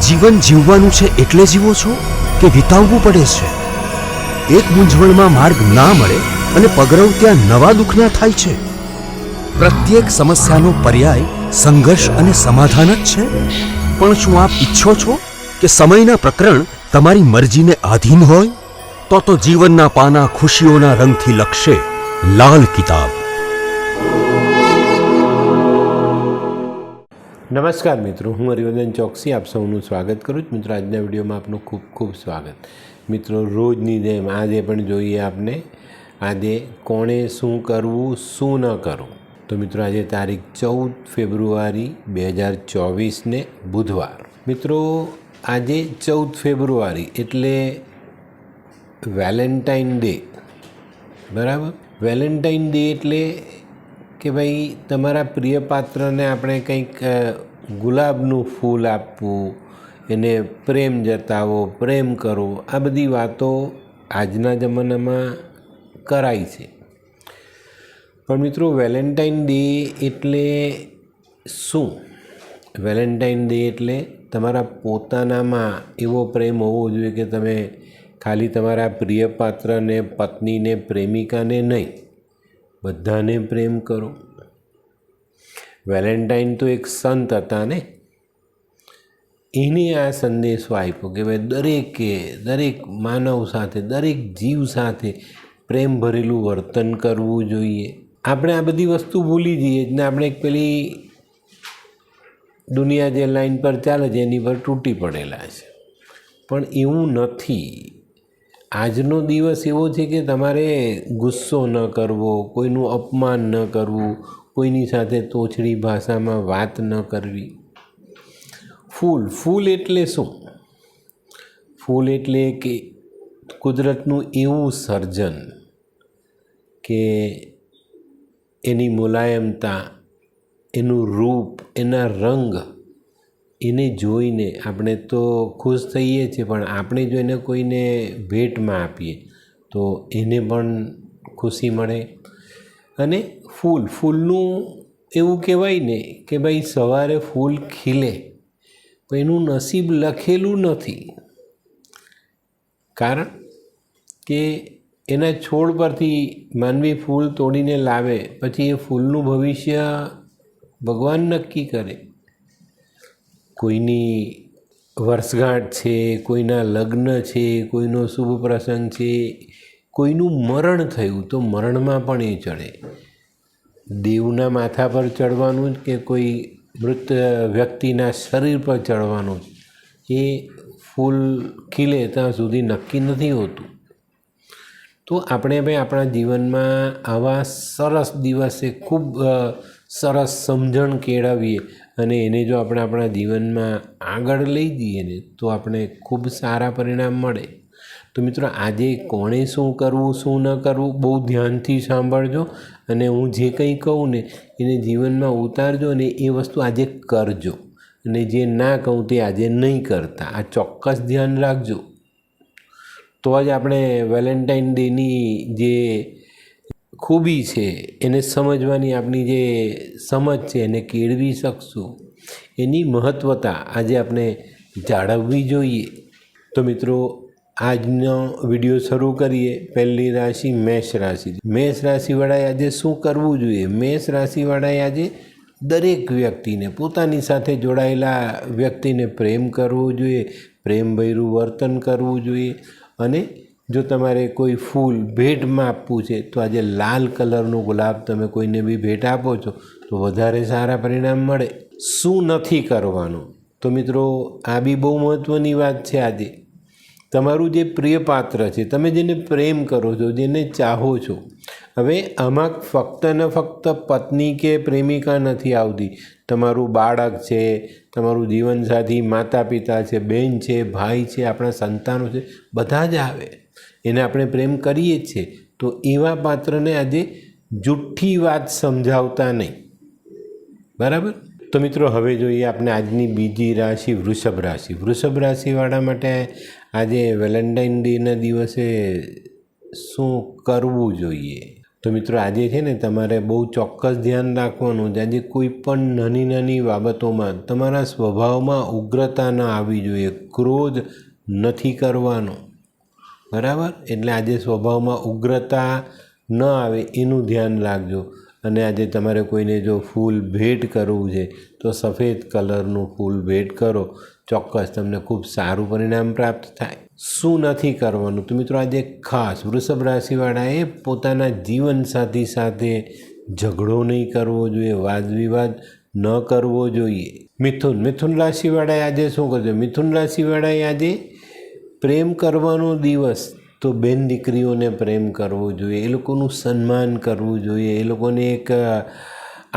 જીવન જીવવાનું છે એટલે જીવો છો કે વિતાવવું પડે છે? એક મૂંઝવણમાં માર્ગ ના મળે અને પગરવ ત્યાં નવા દુઃખના થાય છે. પ્રત્યેક સમસ્યાનો પર્યાય સંઘર્ષ અને સમાધાન જ છે. પણ શું આપ ઈચ્છો છો કે સમયના પ્રકરણ તમારી મરજીને આધીન હોય? તો જીવનના પાના ખુશીઓના રંગથી લખશે લાલ કિતાબ. નમસ્કાર મિત્રો, હું હરિવર્ધન ચોકસી આપ સૌનું સ્વાગત કરું છું. મિત્રો, આજના વિડીયોમાં આપનું ખૂબ ખૂબ સ્વાગત. મિત્રો, રોજની જેમ આજે પણ જોઈએ આપને આજે કોણે શું કરવું શું ન કરવું. તો મિત્રો, આજે તારીખ 14 ફેબ્રુઆરી 2024 બુધવાર. મિત્રો, આજે 14 ફેબ્રુઆરી એટલે વેલેન્ટાઇન ડે. બરાબર. વેલેન્ટાઇન ડે એટલે કે ભાઈ તમારા પ્રિય પાત્રને આપણે કંઈક ગુલાબનું ફૂલ આપવું, એને પ્રેમ જતાવો, પ્રેમ કરો. આ બધી વાતો આજના જમાનામાં કરાય છે. પણ મિત્રો, વેલેન્ટાઇન ડે એટલે શું? વેલેન્ટાઇન ડે એટલે તમારા પોતાનામાં એવો પ્રેમ હોવો જોઈએ કે તમે ખાલી તમારા પ્રિય પાત્રને, પત્નીને, પ્રેમિકાને નહીં, બધાને પ્રેમ કરો. વેલેન્ટાઇન તો એક સંત હતા ને, એને આ સંદેશો આપ્યો કે ભાઈ દરેક માનવ સાથે, દરેક જીવ સાથે પ્રેમ ભરેલું વર્તન કરવું જોઈએ. આપણે આ બધી વસ્તુ ભૂલી જઈએ ને આપણે એક પેલી દુનિયા જે લાઈન પર ચાલે છે એની પર તૂટી પડેલા છે. પણ એવું નથી. આજનો દિવસ એવો છે કે તમારે ગુસ્સો ન કરવો, કોઈનું અપમાન ન કરવું, કોઈની સાથે તોછડી ભાષામાં વાત ન કરવી. ફૂલ એટલે શું? ફૂલ એટલે કે કુદરતનું એવું સર્જન કે એની મુલાયમતા, એનું રૂપ, એના રંગ, એને જોઈને આપણે તો ખુશ થઈએ છીએ, પણ આપણે જો એને કોઈને ભેટમાં આપીએ તો એને પણ ખુશી મળે. અને ફૂલનું એવું કહેવાય ને કે ભાઈ સવારે ફૂલ ખીલે પણ એનું નસીબ લખેલું નથી. કારણ કે એના છોડ પરથી માનવી ફૂલ તોડીને લાવે, પછી એ ફૂલનું ભવિષ્ય ભગવાન નક્કી કરે. કોઈની વર્ષગાંઠ છે, કોઈના લગ્ન છે, કોઈનો શુભ પ્રસંગ છે, કોઈનું મરણ થયું તો મરણમાં પણ એ ચડે. દેવના માથા પર ચડવાનું કે કોઈ મૃત વ્યક્તિના શરીર પર ચડવાનું, એ ફૂલ ખીલે ત્યાં સુધી નક્કી નથી હોતું. તો આપણે ભાઈ આપણા જીવનમાં આવા સરસ દિવસે ખૂબ સરસ સમજણ કેળવીએ અને એને જો આપણે આપણા જીવનમાં આગળ લઈ જઈએ ને તો આપણે ખૂબ સારા પરિણામ મળે. તો મિત્રો, આજે કોણે શું કરવું શું ન કરવું બહુ ધ્યાનથી સાંભળજો અને હું જે કંઈ કહું ને એને જીવનમાં ઉતારજો અને એ વસ્તુ આજે કરજો. અને જે ના કહું તે આજે નહીં કરતા, આ ચોક્કસ ધ્યાન રાખજો. તો જ આપણે વેલેન્ટાઇન ડેની જે ખૂબી છે એને સમજવાની આપણી જે સમજ છે એને કેળવી શકશું. એની મહત્ત્વતા આજે આપણે જાળવવી જોઈએ. તો મિત્રો, આજનો વિડીયો શરૂ કરીએ. પહેલી રાશિ મેષ રાશિ. મેષ રાશિવાળાએ આજે શું કરવું જોઈએ? મેષ રાશિવાળાએ આજે દરેક વ્યક્તિને, પોતાની સાથે જોડાયેલા વ્યક્તિને પ્રેમ કરવો જોઈએ, પ્રેમભર્યું વર્તન કરવું જોઈએ. અને જો તમારે કોઈ ફૂલ ભેટમાં આપવું છે તો આજે લાલ કલરનું ગુલાબ તમે કોઈને બી ભેટ આપો છો તો વધારે સારા પરિણામ મળે. શું નથી કરવાનું? તો મિત્રો, આ બી બહુ મહત્ત્વની વાત છે. આજે તમારું જે પ્રિય પાત્ર છે, તમે જેને પ્રેમ કરો છો, જેને ચાહો છો, હવે આમાં ફક્ત ને ફક્ત પત્ની કે પ્રેમિકા નથી આવતી. તમારું બાળક છે, તમારું જીવનસાથી, માતા પિતા છે, બહેન છે, ભાઈ છે, આપણા સંતાનો છે, બધા જ આવે. એને આપણે પ્રેમ કરીએ જ છે. તો એવા પાત્રને આજે જુઠ્ઠી વાત સમજાવતા નહીં. બરાબર. તો મિત્રો, હવે જોઈએ આપણે આજની બીજી રાશિ વૃષભ રાશિ. વૃષભ રાશિવાળા માટે આજે વેલેન્ટાઇન ડેના દિવસે શું કરવું જોઈએ? તો મિત્રો આજે છે ને તમારે બહુ ચોક્કસ ધ્યાન રાખવાનું છે. આજે કોઈ પણ નાની નાની બાબતોમાં તમારા સ્વભાવમાં ઉગ્રતા ન આવવી જોઈએ, ક્રોધ નથી કરવાનો, બરાબર? એટલે આજે સ્વભાવમાં ઉગ્રતા ન આવે એનું ધ્યાન રાખજો. અને આજે તમારે કોઈને જો ફૂલ ભેટ કરવું છે તો સફેદ કલરનું ફૂલ ભેટ કરો, ચોક્કસ તમને ખૂબ સારું પરિણામ પ્રાપ્ત થાય. શું નથી કરવાનું? તો મિત્રો આજે ખાસ વૃષભ રાશિવાળાએ પોતાના જીવનસાથી સાથે ઝઘડો નહીં કરવો જોઈએ, વાદ વિવાદ ન કરવો જોઈએ. મિથુન રાશિવાળાએ આજે શું કરજો? મિથુન રાશિવાળાએ આજે પ્રેમ કરવાનો દિવસ, તો બેન દીકરીઓને પ્રેમ કરવો જોઈએ, એ લોકોનું સન્માન કરવું જોઈએ, એ લોકોને એક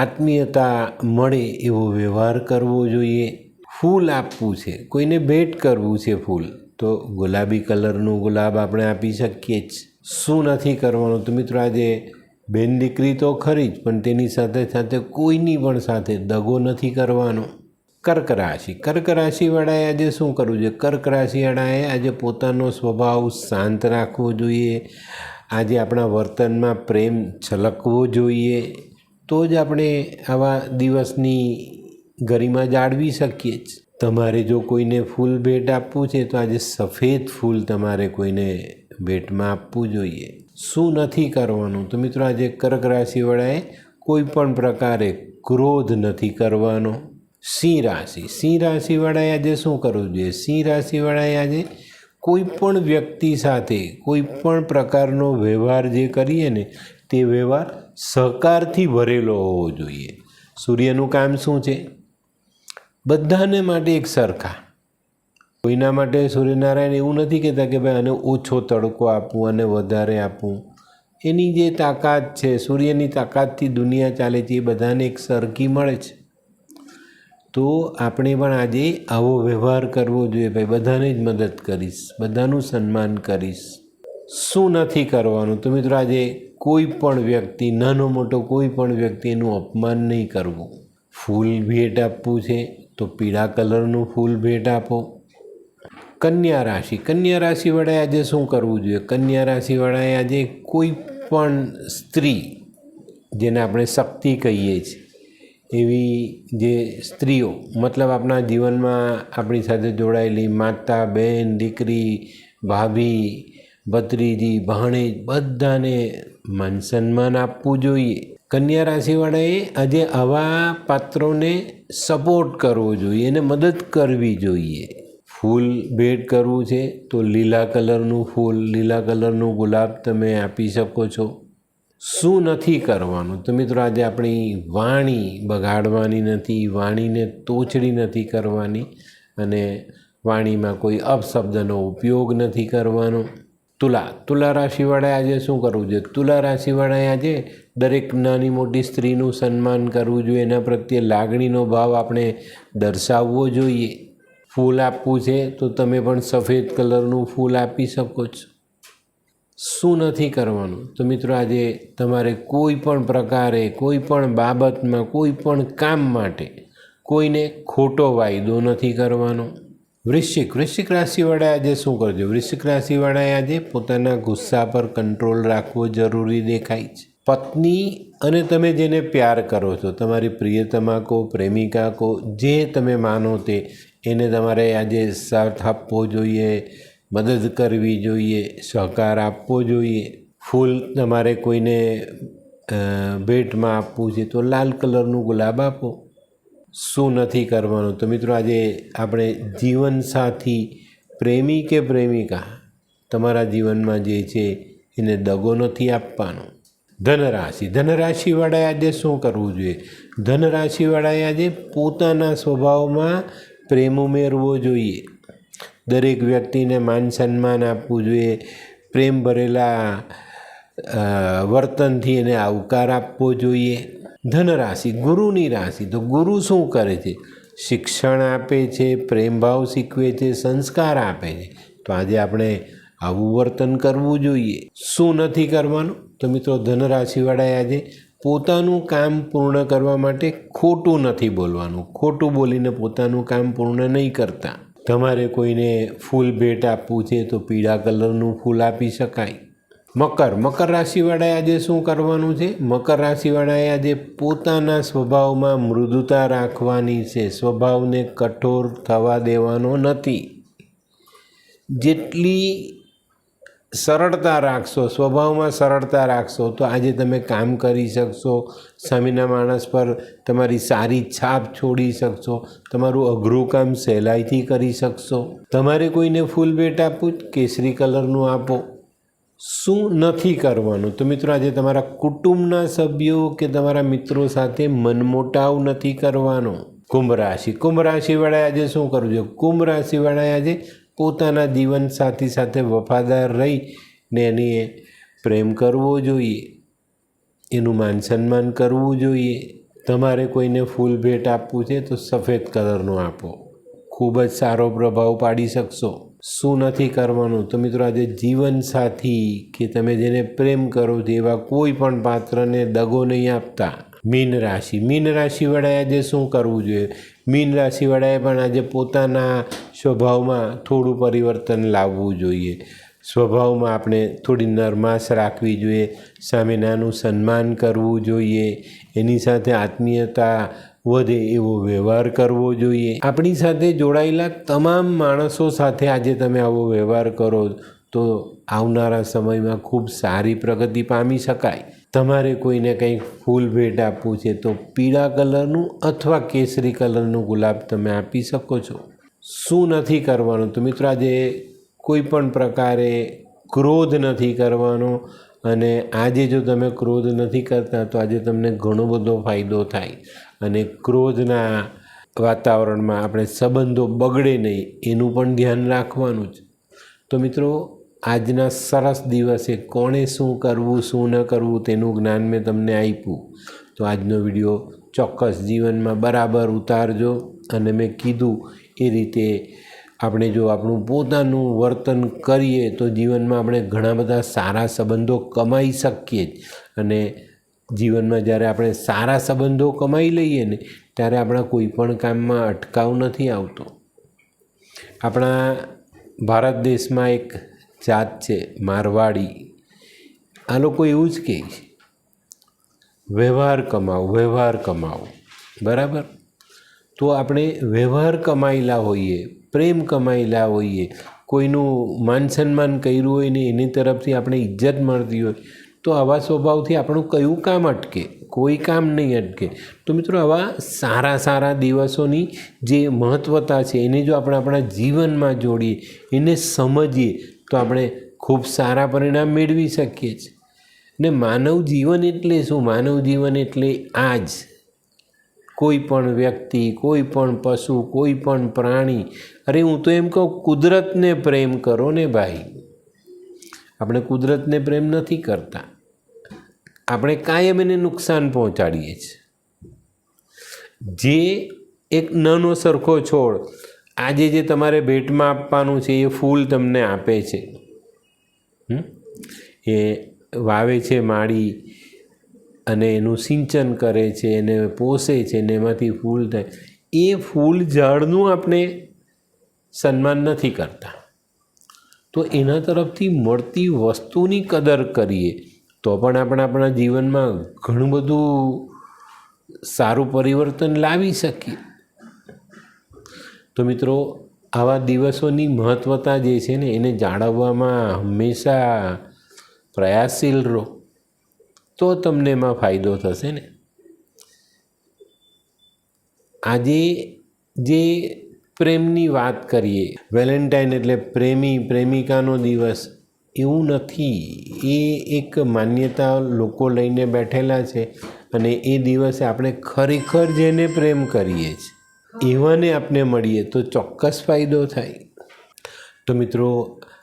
આત્મીયતા મળે એવો વ્યવહાર કરવો જોઈએ. ફૂલ આપવું છે, કોઈને ભેટ કરવું છે ફૂલ, તો ગુલાબી કલરનું ગુલાબ આપણે આપી શકીએ જ. શું નથી કરવાનું? તો મિત્રો આજે બેન દીકરી તો ખરી જ, પણ તેની સાથે સાથે કોઈની પણ સાથે દગો નથી કરવાનો. કર્ક રાશિવાળાએ આજે શું કરવું જોઈએ? કર્ક રાશિવાળાએ આજે પોતાનો સ્વભાવ શાંત રાખવો જોઈએ. આજે આપણા વર્તનમાં પ્રેમ છલકવો જોઈએ, તો જ આપણે આવા દિવસની ગરિમા જાળવી શકીએ જ. તમારે જો કોઈને ફૂલ ભેટ આપવું છે તો આજે સફેદ ફૂલ તમારે કોઈને ભેટમાં આપવું જોઈએ. શું નથી કરવાનું? તો મિત્રો આજે કર્ક રાશિવાળાએ કોઈ પણ પ્રકારે ક્રોધ નથી કરવાનો. સિંહ રાશિવાળાએ આજે શું કરવું જોઈએ? સિંહ રાશિવાળાએ આજે કોઈ પણ વ્યક્તિ સાથે કોઈ પણ પ્રકારનો વ્યવહાર જે કરીએ ને, તે વ્યવહાર સહકારથી ભરેલો હોવો જોઈએ. સૂર્યનું કામ શું છે? બધાને માટે એક સરખા. કોઈના માટે સૂર્યનારાયણ એવું નથી કહેતા કે ભાઈ આને ઓછો તડકો આપવું અને વધારે આપવું. એની જે તાકાત છે, સૂર્યની તાકાતથી દુનિયા ચાલે છે, એ બધાને એક સરખી મળે છે. તો આપણે પણ આજે આવો વ્યવહાર કરવો જોઈએ. ભાઈ બધાને જ મદદ કરીશ, બધાનું સન્માન કરીશ. શું નથી કરવાનું? તો મિત્રો આજે કોઈ પણ વ્યક્તિ, નાનો મોટો કોઈ પણ વ્યક્તિનું અપમાન નહીં કરવું. ફૂલ ભેટ આપવું છે તો પીળા કલરનું ફૂલ ભેટ આપો. કન્યા રાશિવાળાએ આજે શું કરવું જોઈએ? કન્યા રાશિવાળાએ આજે કોઈ પણ સ્ત્રી, જેને આપણે શક્તિ કહીએ છીએ, એવી જે સ્ત્રીઓ, મતલબ આપણા જીવનમાં આપણી સાથે જોડાયેલી માતા, બહેન, દીકરી, ભાભી, ભત્રીજી, ભાણેજ, બધાને માન સન્માન આપવું જોઈએ. કન્યા રાશિવાળાએ આજે આવા પાત્રોને સપોર્ટ કરવો જોઈએ, એને મદદ કરવી જોઈએ. ફૂલ ભેટ કરવું છે તો લીલા કલરનું ફૂલ, લીલા કલરનું ગુલાબ તમે આપી શકો છો. શું નથી કરવાનું? તો મિત્રો આજે આપણી વાણી બગાડવાની નથી, વાણીને તોછડી નથી કરવાની, અને વાણીમાં કોઈ અપશબ્દનો ઉપયોગ નથી કરવાનો. તુલા રાશિવાળાએ આજે શું કરવું જોઈએ? તુલા રાશિવાળાએ આજે દરેક નાની મોટી સ્ત્રીનું સન્માન કરવું જોઈએ, એના પ્રત્યે લાગણીનો ભાવ આપણે દર્શાવવો જોઈએ. ફૂલ આપવું છે તો તમે પણ સફેદ કલરનું ફૂલ આપી શકો છો. શું નથી કરવાનું? તો મિત્રો આજે તમારે કોઈ પણ પ્રકારે, કોઈ પણ બાબતમાં, કોઈ પણ કામ માટે કોઈને ખોટો વાયદો નથી કરવાનો. વૃશ્ચિક રાશિવાળાએ આજે શું કરજો? વૃશ્ચિક રાશિવાળાએ આજે પોતાના ગુસ્સા પર કંટ્રોલ રાખવો જરૂરી દેખાય છે. પત્ની અને તમે જેને પ્યાર કરો છો, તમારી પ્રિયતમા કહો, પ્રેમિકા કહો, જે તમે માનો તે, એને તમારે આજે સાથ આપવો જોઈએ, મદદ કરવી જોઈએ, સહકાર આપવો જોઈએ. ફૂલ તમારે કોઈને ભેટમાં આપવું છે તો લાલ કલરનું ગુલાબ આપો. શું નથી કરવાનું? તો મિત્રો આજે આપણે જીવનસાથી, પ્રેમી કે પ્રેમિકા, તમારા જીવનમાં જે છે એને દગો નથી આપવાનો. ધનરાશિવાળાએ આજે શું કરવું જોઈએ? ધનરાશિવાળાએ આજે પોતાના સ્વભાવમાં પ્રેમ ઉમેરવો જોઈએ. દરેક વ્યક્તિને માન સન્માન આપવું જોઈએ. પ્રેમ ભરેલા વર્તનથી એને આવકાર આપવો જોઈએ. ધનરાશિ ગુરુની રાશિ, તો ગુરુ શું કરે છે? શિક્ષણ આપે છે, પ્રેમભાવ શીખવે છે, સંસ્કાર આપે છે. તો આજે આપણે આવું વર્તન કરવું જોઈએ. શું નથી કરવાનું? તો મિત્રો ધનરાશિવાળાએ આજે પોતાનું કામ પૂર્ણ કરવા માટે ખોટું નથી બોલવાનું. ખોટું બોલીને પોતાનું કામ પૂર્ણ નહીં કરતા. તમારે કોઈને ફૂલ ભેટ આપવું છે તો પીળા કલરનું ફૂલ આપી શકાય. મકર રાશિવાળાએ આજે શું કરવાનું છે? મકર રાશિવાળાએ આજે પોતાના સ્વભાવમાં મૃદુતા રાખવાની છે. સ્વભાવને કઠોર થવા દેવાનો નથી. જેટલી સરળતા રાખશો, સ્વભાવમાં સરળતા રાખશો, તો આજે તમે કામ કરી શકશો. સામેના માણસ પર તમારી સારી છાપ છોડી શકશો. તમારું અઘરું કામ સહેલાઈથી કરી શકશો. તમારે કોઈને ફૂલ ભેટ આપવું, કેસરી કલરનું આપો. શું નથી કરવાનું? તો મિત્રો, આજે તમારા કુટુંબના સભ્યો કે તમારા મિત્રો સાથે મનમોટાવ નથી કરવાનો. કુંભ રાશિવાળાએ આજે શું કરવું જોઈએ? કુંભ રાશિવાળાએ આજે પોતાના જીવનસાથી સાથે વફાદાર રહીને એને પ્રેમ કરવો જોઈએ, એનું માન સન્માન કરવું જોઈએ. તમારે કોઈને ફૂલ ભેટ આપવું છે તો સફેદ કલરનું આપો. ખૂબ જ સારો પ્રભાવ પાડી શકશો. શું નથી કરવાનું? તો મિત્રો, આજે જીવનસાથી કે તમે જેને પ્રેમ કરો છો એવા કોઈ પણ પાત્રને દગો નહીં આપતા. મીન રાશિવાળાએ આજે શું કરવું જોઈએ? મીન રાશિવાળાએ પણ આજે પોતાના સ્વભાવમાં થોડું પરિવર્તન લાવવું જોઈએ. સ્વભાવમાં આપણે થોડી નરમાશ રાખવી જોઈએ. સામેનાનું સન્માન કરવું જોઈએ. એની સાથે આત્મીયતા વધે એવો વ્યવહાર કરવો જોઈએ. આપણી સાથે જોડાયેલા તમામ માણસો સાથે આજે તમે આવો વ્યવહાર કરો તો આવનારા સમયમાં ખૂબ સારી પ્રગતિ પામી શકાય. તમારે કોઈને કંઈક ફૂલ ભેટ આપવું છે તો પીળા કલરનું અથવા કેસરી કલરનું ગુલાબ તમે આપી શકો છો. શું નથી કરવાનું? તો મિત્રો, આજે કોઈ પણ પ્રકારે ક્રોધ નથી કરવાનો. અને આજે જો તમે ક્રોધ નથી કરતા તો આજે તમને ઘણો બધો ફાયદો થાય. અને ક્રોધના વાતાવરણમાં આપણે સંબંધો બગડે નહીં એનું પણ ધ્યાન રાખવાનું છે. તો મિત્રો, આજના સરસ દિવસે કોણે શું કરવું શું ન કરવું તેનું જ્ઞાન મેં તમને આપ્યું. તો આજનો વિડીયો ચોક્કસ જીવનમાં બરાબર ઉતારજો. અને મેં કીધું એ રીતે આપણે જો આપણું પોતાનું વર્તન કરીએ તો જીવનમાં આપણે ઘણા બધા સારા સંબંધો કમાઈ શકીએ જ. અને જીવનમાં જ્યારે આપણે સારા સંબંધો કમાઈ લઈએ ને ત્યારે આપણા કોઈ પણ કામમાં અટકાવ નથી આવતો. આપણા ભારત દેશમાં એક જાત છે મારવાડી. આ લોકો એવું જ કહે છે, વ્યવહાર કમાવો. બરાબર? તો આપણે વ્યવહાર કમાયેલા હોઈએ, પ્રેમ કમાયેલા હોઈએ, કોઈનું માન સન્માન કર્યું હોય ને એની તરફથી આપણે ઇજ્જત મળતી હોય તો આવા સ્વભાવથી આપણું કયું કામ અટકે? કોઈ કામ નહીં અટકે. તો મિત્રો, આવા સારા દિવસોની જે મહત્વતા છે એને જો આપણે આપણા જીવનમાં જોડીએ, એને સમજીએ તો આપણે ખૂબ સારા પરિણામ મેળવી શકીએ છીએ. ને માનવ જીવન એટલે શું? માનવ જીવન એટલે આ જ. કોઈ પણ વ્યક્તિ, કોઈ પણ પશુ, કોઈ પણ પ્રાણી, અરે હું તો એમ કહું, કુદરતને પ્રેમ કરો ને ભાઈ. આપણે કુદરતને પ્રેમ નથી કરતા. આપણે કાયમ એને નુકસાન પહોંચાડીએ છીએ. જે એક નાનો સરખો છોડ આજે જે તમારે ભેટમાં આપવાનું છે એ ફૂલ તમને આપે છે, એ વાવે છે માળી અને એનું સિંચન કરે છે, એને પોષે છે ને એમાંથી ફૂલ થાય. એ ફૂલ ઝાડનું આપણે સન્માન નથી કરતા. તો એના તરફથી મળતી વસ્તુની કદર કરીએ તો પણ આપણે આપણા જીવનમાં ઘણું બધું સારું પરિવર્તન લાવી શકીએ. તો મિત્રો, આવા દિવસોની મહત્વતા જે છે ને એને જાળવવામાં હંમેશા પ્રયાસશીલ રહો તો તમને એમાં ફાયદો થશે ને. આજે જે પ્રેમની વાત કરીએ, વેલેન્ટાઇન એટલે પ્રેમિકાનો દિવસ, એવું નથી. એ એક માન્યતા લોકો લઈને બેઠેલા છે. અને એ દિવસે આપણે ખરેખર જેને પ્રેમ કરીએ છીએ એવાને આપણે મળીએ તો ચોક્કસ ફાયદો થાય. તો મિત્રો,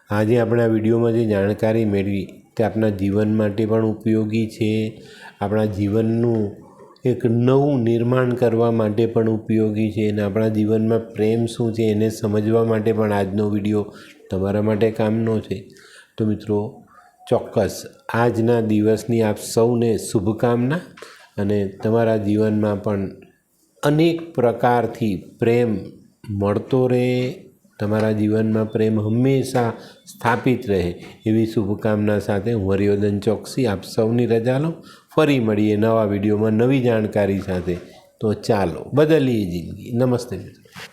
આજે આપણા વિડીયોમાં જે જાણકારી મેળવી તે આપણા જીવન માટે પણ ઉપયોગી છે. આપણા જીવનનું એક નવું નિર્માણ કરવા માટે પણ ઉપયોગી છે. અને આપણા જીવનમાં પ્રેમ શું છે એને સમજવા માટે પણ આજનો વિડીયો તમારા માટે કામનો છે. તો મિત્રો, ચોક્કસ આજના દિવસની આપ સૌને શુભકામના. અને તમારા જીવનમાં પણ અનેક પ્રકારથી પ્રેમ મળતો રહે, તમારા જીવનમાં પ્રેમ હંમેશા સ્થાપિત રહે એવી શુભકામના સાથે હું હરિવર્ધન ચોકસી આપ સૌની રજા લો. ફરી મળીએ નવા વિડીયોમાં નવી જાણકારી સાથે. તો ચાલો બદલીએ જિંદગી. નમસ્તે મિત્રો.